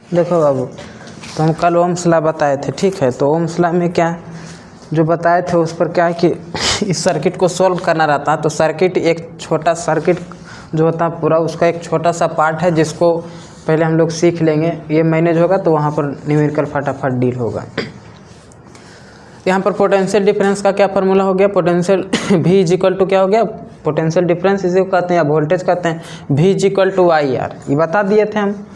देखो बाबू, तो हम कल ओम्स लॉ बताए थे, ठीक है। तो ओम्स लॉ में क्या जो बताए थे उस पर क्या है कि इस सर्किट को सॉल्व करना रहता है। तो सर्किट एक छोटा सर्किट जो होता है पूरा, उसका एक छोटा सा पार्ट है जिसको पहले हम लोग सीख लेंगे। ये मैनेज होगा तो वहाँ पर न्यूमेरिकल फटाफट डील होगा। यहाँ पर पोटेंशियल डिफरेंस का क्या फार्मूला हो गया, potential V is equal to क्या हो गया, पोटेंशियल डिफरेंस इसे कहते हैं या वोल्टेज कहते हैं, V is equal to IR, ये बता दिए थे हम।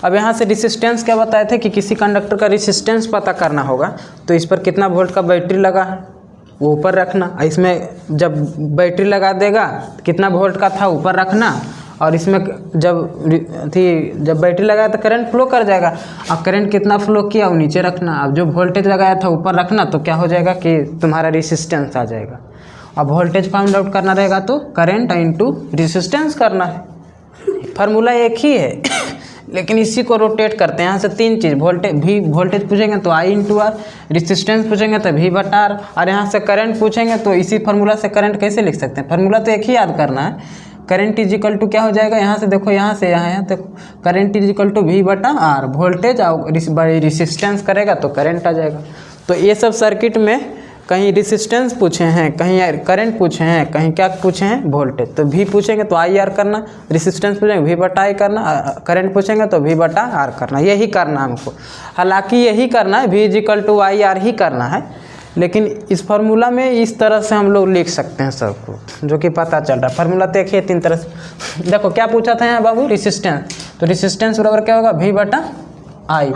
अब यहाँ से रेसिस्टेंस क्या बताए थे कि किसी कंडक्टर का रेसिस्टेंस पता करना होगा, तो इस पर कितना वोल्ट का बैटरी लगा है वो ऊपर रखना। इसमें जब बैटरी लगा देगा कितना वोल्ट का था ऊपर रखना, और इसमें जब बैटरी लगाया तो करंट फ्लो कर जाएगा। अब करंट कितना फ्लो किया वो नीचे रखना। अब जो वोल्टेज लगाया था ऊपर रखना, तो क्या हो जाएगा कि तुम्हारा रेसिस्टेंस आ जाएगा। अब वोल्टेज फाइंड आउट करना रहेगा तो करंट इनटू रेसिस्टेंस करना है। फार्मूला एक ही है लेकिन इसी को रोटेट करते हैं। यहाँ से तीन चीज़, वोल्टेज पूछेंगे तो I इंटू आर, रेसिस्टेंस पूछेंगे तो V बटा आर, और यहाँ से करंट पूछेंगे तो इसी फार्मूला से करंट कैसे लिख सकते हैं। फार्मूला तो एक ही याद करना है। करंट इज इक्वल टू क्या हो जाएगा, यहाँ से देखो, यहाँ से यहाँ देखो, current is equal to V बटा आर, वोल्टेज रेसिस्टेंस करेगा तो करंट आ जाएगा। तो ये सब सर्किट में कहीं रेसिस्टेंस पूछे हैं, कहीं करंट पूछे हैं, कहीं क्या पूछे हैं, वोल्टेज। तो V पूछेंगे तो IR करना, रेसिस्टेंस पूछेंगे V बटा I करना, करंट पूछेंगे तो V बटा R करना। यही करना हमको, हालांकि यही करना है, V is equal to IR ही करना है। लेकिन इस फार्मूला में इस तरह से हम लोग लिख सकते हैं सबको, जो कि पता चल रहा है। फार्मूला तो एक ही है, तीन तरह से। देखो क्या पूछा था यहाँ बाबू, रेसिस्टेंस, तो रेसिस्टेंस बराबर क्या होगा, V बटा I।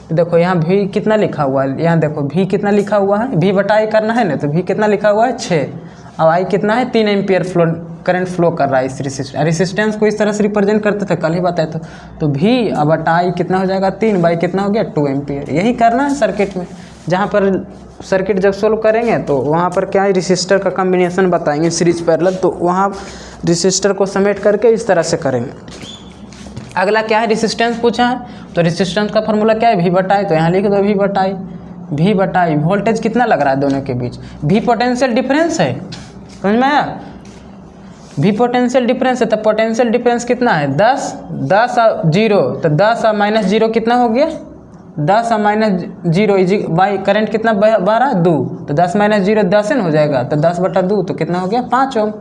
देखो यहाँ V कितना लिखा हुआ है, यहाँ देखो V कितना लिखा हुआ है, V बटा I करना है ना, तो V कितना लिखा हुआ है 6। अब I कितना है 3 एम्पियर करंट फ्लो कर रहा है इस रेसिस्टेंस को इस तरह से रिप्रेजेंट करते थे, कल ही बताए तो V बटा I कितना हो जाएगा 3 बाई कितना हो गया 2 एम्पियर। यही करना है सर्किट में। जहाँ पर सर्किट जब सोल्व करेंगे तो वहाँ पर क्या है, रेसिस्टर का कॉम्बिनेशन बताएंगे सीरीज पैरेलल, तो वहाँ रेसिस्टर को समेट करके इस तरह से करेंगे। अगला क्या है, रेसिस्टेंस पूछा है, तो रेसिस्टेंस का फार्मूला क्या है, V बटा I, तो यहाँ लिख दो V बटा I। V बटा I, वोल्टेज कितना लग रहा है दोनों के बीच, V पोटेंशियल डिफरेंस है, समझ में आया। V पोटेंशियल डिफरेंस है, तो पोटेंशियल डिफरेंस कितना है 10 और 0, तो 10 और माइनस 0 कितना हो गया, 10 और माइनस 0 इज बाई करंट कितना बह रहा है 2, तो 10 माइनस 0 10 हो जाएगा, तो 10 बटा 2 तो कितना हो गया 5 ओम।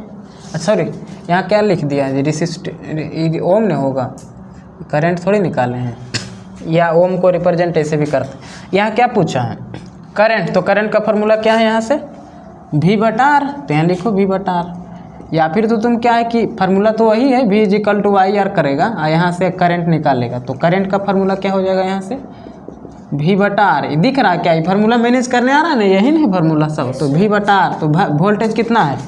सॉरी यहाँ क्या लिख दिया है, ओम नहीं होगा, करंट थोड़ी निकाले हैं, या ओम को रिप्रेजेंट ऐसे भी करते हैं। यहाँ क्या पूछा है, करंट, तो करंट का फार्मूला क्या है यहाँ से V बटा आर, तो यहाँ लिखो V बटा आर। या फिर तो तुम क्या है कि फार्मूला तो वही है, V is equal to IR करेगा और यहाँ से करंट निकालेगा, तो करंट का फार्मूला क्या हो जाएगा यहाँ से V बटा आर। दिख रहा है क्या, फार्मूला मैनेज करने आ रहा है ना, यही नहीं फार्मूला सब। तो V बटा आर, तो वोल्टेज कितना है,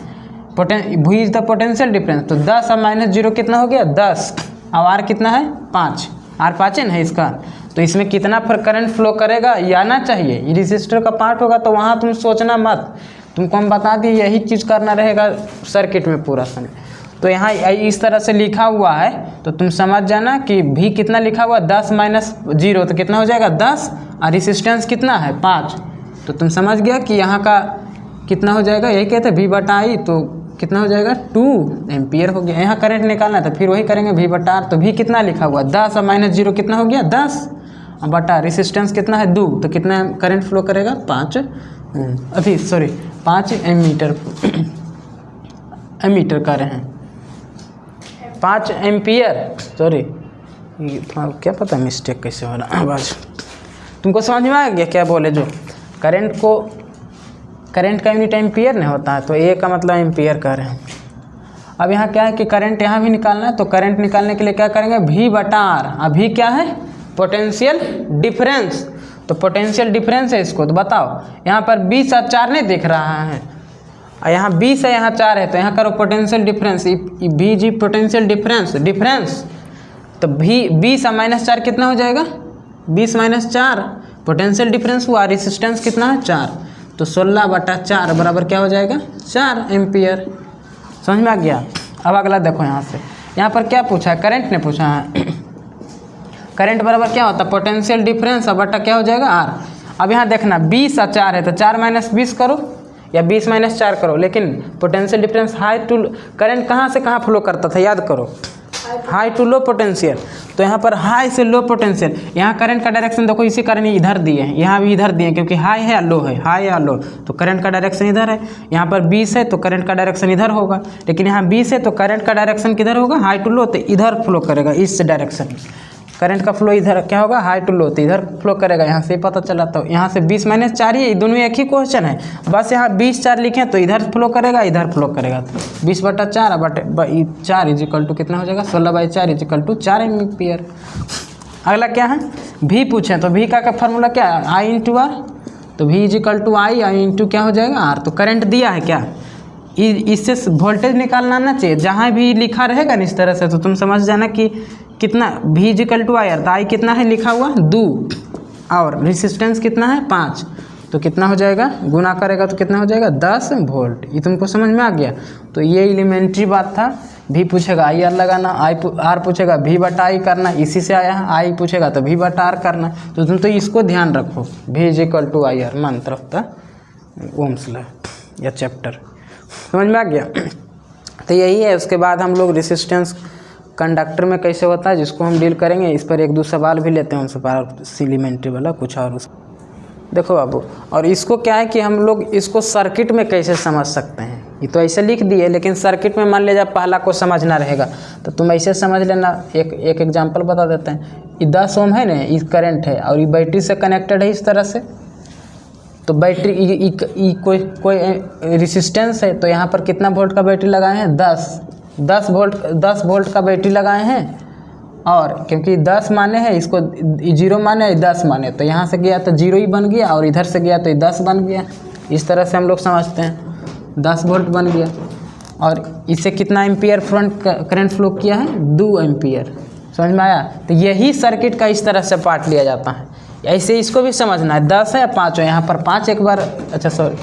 V is the potential difference, तो 10 और माइनस 0 कितना हो गया 10, और R कितना है 5, R 5 है इसका। तो इसमें कितना करंट फ्लो करेगा ये आना चाहिए, ये रेसिस्टर का पार्ट होगा, तो वहाँ तुम सोचना मत, तुमको हम बता दिए यही चीज़ करना रहेगा सर्किट में पूरा समय। तो यहाँ इस तरह से लिखा हुआ है, तो तुम समझ जाना कि V कितना लिखा हुआ 10 माइनस 0, तो कितना हो जाएगा 10, और रेसिस्टेंस कितना है 5, तो तुम समझ गया कि यहाँ का कितना हो जाएगा, यही कहते हैं V बटा I, तो कितना हो जाएगा 2 एम्पियर हो गया। यहाँ करंट निकालना था, फिर वही करेंगे V बटा आर, तो V कितना लिखा हुआ 10 और माइनस 0 कितना हो गया 10, और बटा रेसिस्टेंस कितना है 2, तो कितना करंट फ्लो करेगा 5 एमीटर कर रहे हैं 5 एम्पियर। सॉरी क्या पता मिस्टेक कैसे हो रहा आवाज़, तुमको समझ में आ गया क्या बोले, जो करंट का यूनिट एम्पियर नहीं होता है, तो ए का मतलब एम्पियर कर रहे हैं। अब यहाँ क्या है कि करंट यहाँ भी निकालना है, तो करंट निकालने के लिए क्या करेंगे V बटा आर। अभी क्या है पोटेंशियल डिफरेंस, तो पोटेंशियल डिफरेंस है इसको, तो बताओ यहाँ पर 20 और 4 नहीं दिख रहा है, और यहाँ 20 है यहाँ 4 है, तो यहाँ करो potential difference, VG potential difference, तो 20 और माइनस 4 कितना हो जाएगा 20 माइनस 4, पोटेंशियल डिफरेंस हुआ, रेसिस्टेंस कितना है 4, तो 16 बटा 4 बराबर क्या हो जाएगा 4 एम्पियर। समझ में आ गया। अब अगला देखो, यहाँ से यहाँ पर क्या पूछा है, करंट ने पूछा है। करंट बराबर क्या होता है पोटेंशियल डिफरेंस, अब बटा क्या हो जाएगा R। अब यहाँ देखना 20 और 4 है, तो 4 माइनस 20 करो या 20 माइनस 4 करो, लेकिन potential difference high to current कहाँ से कहाँ फ्लो करता था याद करो, हाई टू लो पोटेंशियल। तो यहाँ पर हाई से लो पोटेंशियल, यहाँ करंट का डायरेक्शन देखो इसी कारण इधर दिए हैं, यहाँ भी इधर दिए हैं क्योंकि हाई है या लो है, हाई या लो, तो करंट का डायरेक्शन इधर है। यहाँ पर 20 है तो करंट का डायरेक्शन इधर होगा, लेकिन यहाँ 20 है तो करंट का डायरेक्शन किधर होगा, हाई टू लो, तो इधर फ्लो करेगा, इस डायरेक्शन में करंट का फ्लो इधर क्या होगा, हाई टू लो, तो इधर फ्लो करेगा। यहाँ से पता चला, तो यहाँ से 20 - 4 ही, दोनों एक ही क्वेश्चन है, बस यहाँ 20 4 लिखें तो इधर फ्लो करेगा, इधर फ्लो करेगा। तो 20/4 4 इजिकल टू कितना हो जाएगा, 16/4 इजिकल टू 4 एम्पियर। अगला क्या है, भी पूछें तो भी का फार्मूला क्या है, आई इंटू आर, तो भी इजिकल टू आई इंटू क्या हो जाएगा आर। तो करंट दिया है क्या, इससे वोल्टेज निकालना ना चाहिए, जहाँ भी लिखा रहेगा ना इस तरह से तो तुम समझ जाना कि कितना, भी इजिकल टू आई आर, तो आई कितना है लिखा हुआ 2 और रेसिस्टेंस कितना है 5, तो कितना हो जाएगा, गुना करेगा तो कितना हो जाएगा 10 वोल्ट। ये तुमको समझ में आ गया। तो ये एलिमेंट्री बात था। भी पूछेगा आई आर लगाना, आर पूछेगा भी बटा आई करना, इसी से आया है। आई पूछेगा तो भी बटा आर करना, तो तुम तो इसको ध्यान रखो, भी इजिकल टू आई आर मंत्र ऑफ द ओम्स लॉ या चैप्टर, समझ में आ गया। तो यही है। उसके बाद हम लोग रेसिस्टेंस कंडक्टर में कैसे होता है जिसको हम डील करेंगे, इस पर 1-2 सवाल भी लेते हैं उनसे, पर एलिमेंट्री वाला कुछ और उस देखो बाबू। और इसको क्या है कि हम लोग इसको सर्किट में कैसे समझ सकते हैं, ये तो ऐसे लिख दिए, लेकिन सर्किट में मान लीजिए पहला को समझना रहेगा तो तुम ऐसे समझ लेना। एक एग्जांपल बता देते हैं, ये 10 ओम है ना, ये करंट है और ये बैटरी से कनेक्टेड है इस तरह से। तो बैटरी कोई रेसिस्टेंस है, तो यहाँ पर कितना वोल्ट का बैटरी लगाए हैं, 10 वोल्ट का बैटरी लगाए हैं। और क्योंकि 10 माने हैं, इसको 0 माने 10 माने, तो यहाँ से गया तो 0 ही बन गया और इधर से गया तो 10 बन गया। इस तरह से हम लोग समझते हैं, 10 वोल्ट बन गया। और इससे कितना एम्पियर फ्रंट करंट फ्लो किया है, 2 एम्पियर। समझ में आया। तो यही सर्किट का इस तरह से पार्ट लिया जाता है। ऐसे इसको भी समझना है, 10 है या 5 है, यहाँ पर 5 एक बार, अच्छा सॉरी,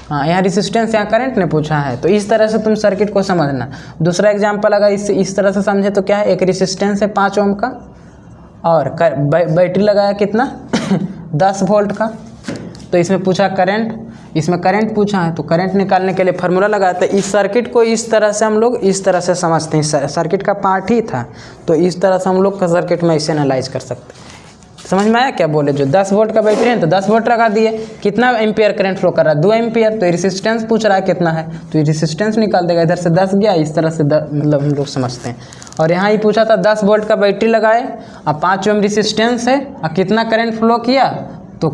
हाँ यहाँ रेसिस्टेंस, यहाँ करंट ने पूछा है, तो इस तरह से तुम सर्किट को समझना। दूसरा एग्जांपल अगर इस तरह से समझे तो क्या है, एक रेसिस्टेंस है 5 ओम का और बैटरी लगाया कितना 10 वोल्ट का। तो इसमें पूछा करंट, इसमें करंट पूछा है, तो करंट निकालने के लिए फार्मूला लगाते हैं। इस सर्किट को इस तरह से हम लोग इस तरह से समझते हैं, सर्किट का पार्ट ही था, तो इस तरह से हम लोग का सर्किट में इसे एनालाइज कर सकते हैं। समझ में आया क्या बोले, जो 10 वोल्ट का बैटरी है तो 10 वोल्ट लगा दिए, कितना एम्पियर करंट फ्लो कर रहा है, 2 एम्पियर। तो रेसिस्टेंस पूछ रहा है कितना है, तो ये रेसिस्टेंस निकाल देगा, इधर से 10 गया, इस तरह से मतलब हम लोग समझते हैं। और यहाँ ही पूछा था 10 वोल्ट का बैटरी लगाए और 5 ओम रेसिस्टेंस है और कितना करंट फ्लो किया। तो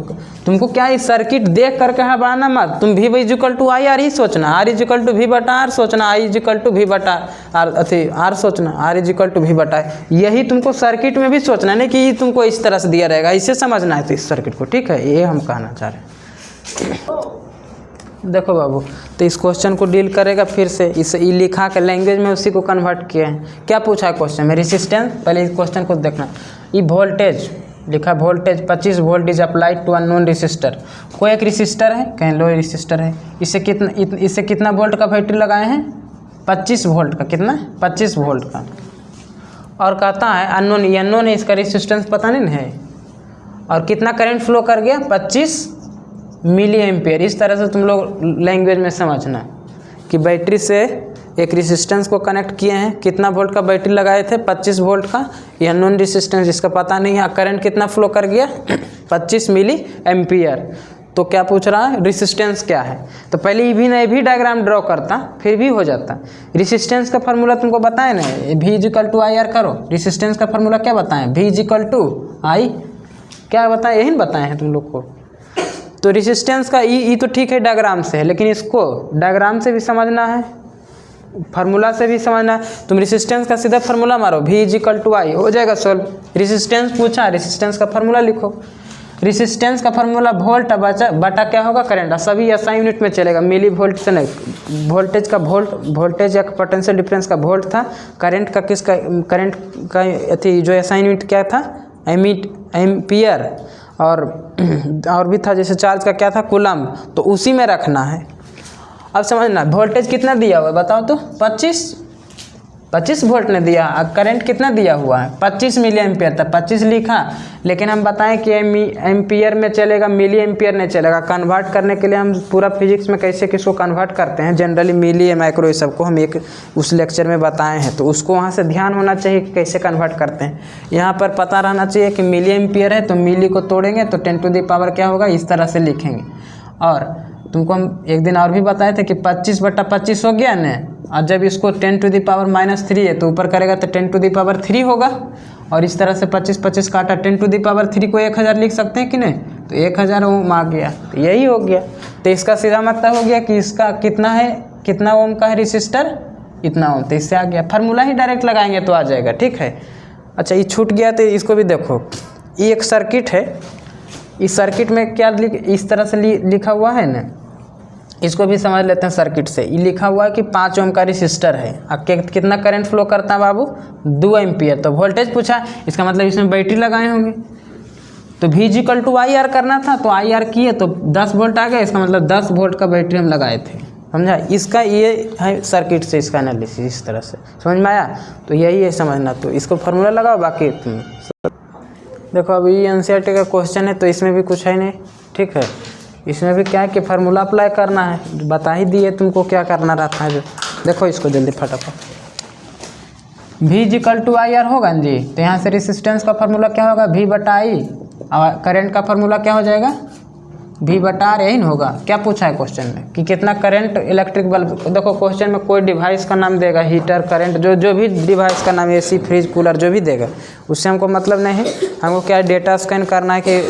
तुमको क्या इस सर्किट देख करके बनाना मत, तुम भी इजिकल टू आई आर ही सोचना, आर इजिकल टू भी बटा आर सोचना, आई इजिकल टू भी बटा आर, आर सोचना, आर इजिकल टू भी बटा। यही तुमको सर्किट में भी सोचना, नहीं कि तुमको इस तरह से दिया रहेगा, इसे समझना है तो इस सर्किट को, ठीक है, ये हम कहना चाह रहे हैं। देखो बाबू, तो इस क्वेश्चन को डील करेगा फिर से, इस लिखा के लैंग्वेज में उसी को कन्वर्ट किए हैं। क्या पूछा है क्वेश्चन में, रेसिस्टेंस, पहले इस क्वेश्चन को देखना। ये वोल्टेज लिखा, voltage 25 volt is applied to unknown resistor. कोई एक रेसिस्टर है, कहीं लो रेसिस्टर है, इससे कितना वोल्ट का बैटरी लगाए हैं, 25 वोल्ट का, कितना 25 वोल्ट का। और कहता है अननोन, ये अननोन है, इसका रेसिस्टेंस पता नहीं है, और कितना करंट फ्लो कर गया 25 मिली एम्पियर। इस तरह से तुम लोग लैंग्वेज में समझना कि बैटरी से एक रेसिस्टेंस को कनेक्ट किए हैं, कितना वोल्ट का बैटरी लगाए थे 25 वोल्ट का, यह नॉन रेसिस्टेंस जिसका पता नहीं है, करंट कितना फ्लो कर गया 25 मिली एम्पियर। तो क्या पूछ रहा है, रेसिस्टेंस क्या है। तो पहले ये भी डायग्राम ड्रॉ करता, फिर भी हो जाता। रेसिस्टेंस का फार्मूला तुमको बताए ना, भी इजिकल टू आई आर करो। रेसिस्टेंस का फार्मूला क्या बताएं, भी इजिकल टू आई, क्या बताएं, यही बताए हैं तुम लोग को। तो रेसिस्टेंस का ई तो ठीक है डायग्राम से है, लेकिन इसको डायग्राम से भी समझना है, फार्मूला से भी समझना है। तुम रेसिस्टेंस का सीधा फार्मूला मारो, भी इजिकल टू आई, हो जाएगा सोल्व। रेसिस्टेंस पूछा, रेसिस्टेंस का फार्मूला लिखो। रेसिस्टेंस का फार्मूला वोल्ट बटा क्या होगा, करंट। सभी एसआई यूनिट में चलेगा, मिली वोल्ट से नहीं। वोल्टेज का वोल्टेज या पोटेंशियल डिफरेंस का वोल्ट था, करंट का किसका, करंट का अथी जो एसआई यूनिट क्या था, एम्पियर। और भी था, जैसे चार्ज का क्या था, कूलम, तो उसी में रखना है। अब समझना, वोल्टेज कितना दिया हुआ है बताओ तो, 25। 25 वोल्ट ने दिया। करंट कितना दिया हुआ है 25 मिली एम्पियर था, 25 लिखा, लेकिन हम बताएं कि एम्पियर में चलेगा, मिली एम्पियर नहीं चलेगा। कन्वर्ट करने के लिए हम पूरा फिजिक्स में कैसे किसको कन्वर्ट करते हैं, जनरली मिली या माइक्रो, ये सबको हम एक उस लेक्चर में बताए हैं, तो उसको वहाँ से ध्यान होना चाहिए कि कैसे कन्वर्ट करते हैं। यहाँ पर पता रहना चाहिए कि मिली एम्पियर है तो मिली को तोड़ेंगे तो 10 टू द पावर क्या होगा, इस तरह से लिखेंगे। और तुमको हम एक दिन और भी बताए थे कि 25/25 हो गया ना, और जब इसको 10 टू द पावर -3 है तो ऊपर करेगा तो 10 टू द पावर 3 होगा। और इस तरह से 25 काटा 10 टू द पावर 3 को 1000 लिख सकते हैं कि नहीं, तो 1000 ओम आ गया, तो यही हो गया। तो इसका सीधा मतलब हो गया कि इसका कितना है, कितना ओम का है रेसिस्टर, इतना ओम, तो इससे आ गया। फार्मूला ही डायरेक्ट लगाएंगे तो आ जाएगा, ठीक है। अच्छा, ये छूट गया तो इसको भी देखो, ये एक सर्किट है, इस सर्किट में क्या इस तरह से लिखा हुआ है ना, इसको भी समझ लेते हैं सर्किट से। ये लिखा हुआ है कि 5 ओम का रेसिस्टर है, अब कितना करंट फ्लो करता है बाबू, 2 एम्पियर। तो वोल्टेज पूछा, इसका मतलब इसमें बैटरी लगाए होंगे, तो V = IR करना था, तो IR किए तो 10 वोल्ट आ गया, इसका मतलब 10 वोल्ट का बैटरी हम लगाए थे, समझा। इसका ये है सर्किट से इसका एनालिसिस, इस तरह से समझ में आया। तो यही है समझना, तो इसको फार्मूला लगाओ, बाकी तुम देखो। अभी NCERT का क्वेश्चन है तो इसमें भी कुछ है नहीं, ठीक है। इसमें भी क्या है कि फार्मूला अप्लाई करना है, बता ही दिए तुमको क्या करना रहता है। जो देखो इसको जल्दी फटाफट, V = IR होगा ना जी, तो यहाँ से रेसिस्टेंस का फार्मूला क्या होगा, V/I, और करंट का फार्मूला क्या हो जाएगा, V/R, यही ना होगा। क्या पूछा है क्वेश्चन में कि कितना करंट इलेक्ट्रिक बल्ब, देखो क्वेश्चन में कोई डिवाइस का नाम देगा, हीटर, करंट, जो भी डिवाइस का नाम, AC, फ्रिज, कूलर, जो भी देगा, उससे हमको मतलब नहीं है। हमको क्या डेटा स्कैन करना है कि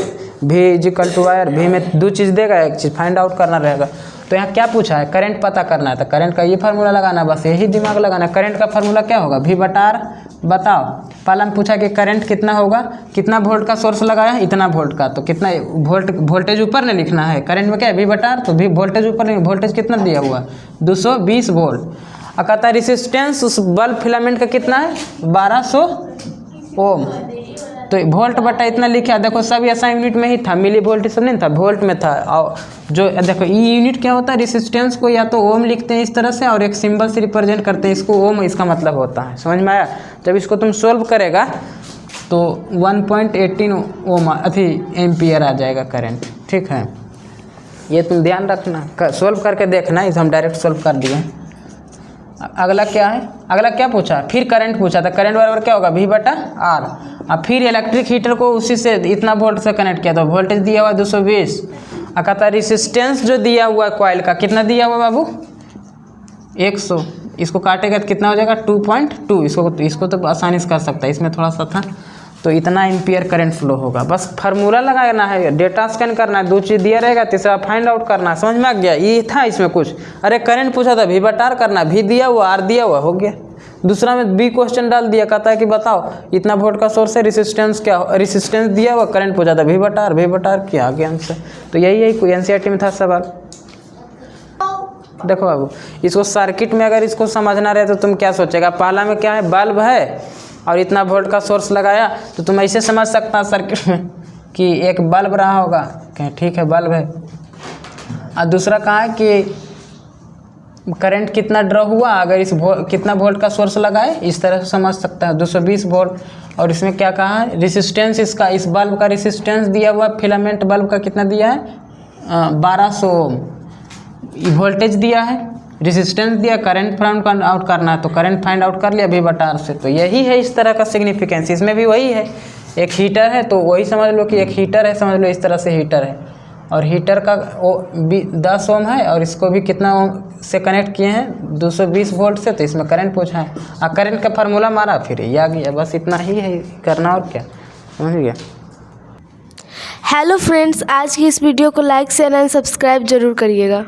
V = IR, V में 2 चीज़ देगा, एक चीज़ फाइंड आउट करना रहेगा। तो यहाँ क्या पूछा है, करंट पता करना है, तो करंट का ये फार्मूला लगाना, बस यही दिमाग लगाना। करंट का फार्मूला क्या होगा, V/R, बताओ। पहला पूछा कि करंट कितना होगा, कितना वोल्ट का सोर्स लगाया है, इतना वोल्ट का, तो कितना वोल्टेज ऊपर नहीं लिखना है। करंट में क्या है, V/R, तो भी वोल्टेज ऊपर नहीं, वोल्टेज कितना दिया हुआ है 220 वोल्ट। और कहता है रेसिस्टेंस उस बल्ब फिलामेंट का कितना है 1200 ओम, तो वोल्ट बटा इतना लिखा, देखो सब ऐसा यूनिट में ही था, मिली वोल्ट सब नहीं था, वोल्ट में था। और जो देखो ये यूनिट क्या होता है, रेसिस्टेंस को या तो ओम लिखते हैं इस तरह से, और एक सिंबल से रिप्रेजेंट करते हैं इसको, ओम इसका मतलब होता है, समझ में आया। जब इसको तुम सोल्व करेगा तो 1.18 ओम एम्पियर आ जाएगा करंट, ठीक है। ये तुम ध्यान रखना, सोल्व करके देखना, इसे हम डायरेक्ट सोल्व कर दिए। अगला क्या है, अगला क्या पूछा, फिर करंट पूछा था, करंट बराबर क्या होगा, V/R। अब फिर इलेक्ट्रिक हीटर को उसी से इतना वोल्ट से कनेक्ट किया, तो वोल्टेज दिया हुआ 220। कहता रेसिस्टेंस जो दिया हुआ है कॉइल का, कितना दिया हुआ बाबू 100, इसको काटेगा तो कितना हो जाएगा 2.2। इसको तो आसानी से कर सकता है, इसमें थोड़ा सा था, तो इतना एम्पियर करंट फ्लो होगा। बस फार्मूला लगाना है, डेटा स्कैन करना है, 2 चीज़ दिया रहेगा, तीसरा फाइंड आउट करना है, समझ में आ गया। ये था इसमें कुछ, अरे करंट पूछा था, V/R करना, V दिया हुआ, R दिया हुआ, हो गया। दूसरा में B क्वेश्चन डाल दिया, कहता है कि बताओ इतना वोल्ट का सोर्स है, रेसिस्टेंस क्या, रेसिस्टेंस दिया हुआ, करंट पूछा था, V/R क्या आ गया आंसर। तो यही कोई NCERT में था सवाल। देखो बाबू, इसको सर्किट में अगर इसको समझना रहे तो तुम क्या सोचेगा, पहला में क्या है, बल्ब है और इतना वोल्ट का सोर्स लगाया, तो तुम ऐसे समझ सकता है सर्किट में कि एक बल्ब रहा होगा, क्या ठीक है बल्ब है। और दूसरा कहा है कि करंट कितना ड्रॉ हुआ, अगर इस कितना वोल्ट का सोर्स लगाए, इस तरह से समझ सकता है 220 वोल्ट। और इसमें क्या कहा है, रेसिस्टेंस इसका, इस बल्ब का रेसिस्टेंस दिया हुआ, फिलामेंट बल्ब का कितना दिया है 1200 ओम। वोल्टेज दिया है, रेसिस्टेंस दिया, करंट फाइंड आउट करना है, तो करंट फाइंड आउट कर लिया V/R से। तो यही है इस तरह का सिग्निफिकेंस, इसमें भी वही है। एक हीटर है तो वही समझ लो कि एक हीटर है, समझ लो इस तरह से हीटर है, और हीटर का 10 ओम है, और इसको भी कितना ओम से कनेक्ट किए हैं 220 वोल्ट से, तो इसमें करंट पूछा है, और करंट का फार्मूला मारा, फिर ये आ गया। बस इतना ही है करना, और क्या, समझ गया। हेलो फ्रेंड्स, आज की इस वीडियो को लाइक शेयर एंड सब्सक्राइब जरूर करिएगा।